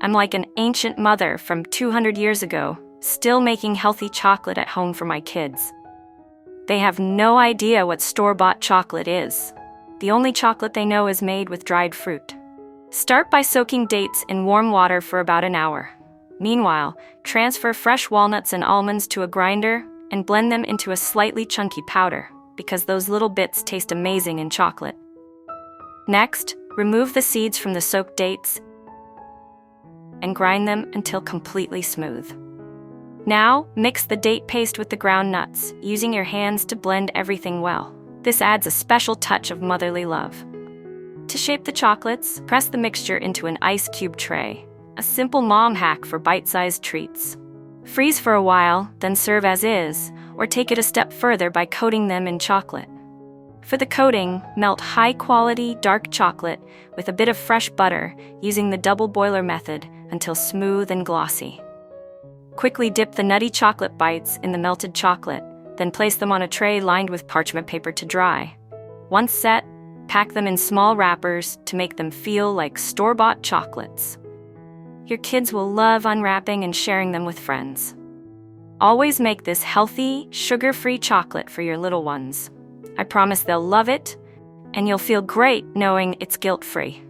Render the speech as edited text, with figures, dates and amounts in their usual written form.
I'm like an ancient mother from 200 years ago, still making healthy chocolate at home for my kids. They have no idea what store-bought chocolate is. The only chocolate they know is made with dried fruit. Start by soaking dates in warm water for about an hour. Meanwhile, transfer fresh walnuts and almonds to a grinder and blend them into a slightly chunky powder, because those little bits taste amazing in chocolate. Next, remove the seeds from the soaked dates and grind them until completely smooth. Now, mix the date paste with the ground nuts, using your hands to blend everything well. This adds a special touch of motherly love. To shape the chocolates, press the mixture into an ice cube tray, a simple mom hack for bite-sized treats. Freeze for a while, then serve as is, or take it a step further by coating them in chocolate. For the coating, melt high-quality dark chocolate with a bit of fresh butter using the double boiler method until smooth and glossy. Quickly dip the nutty chocolate bites in the melted chocolate, then place them on a tray lined with parchment paper to dry. Once set, pack them in small wrappers to make them feel like store-bought chocolates. Your kids will love unwrapping and sharing them with friends. Always make this healthy, sugar-free chocolate for your little ones. I promise they'll love it, and you'll feel great knowing it's guilt-free.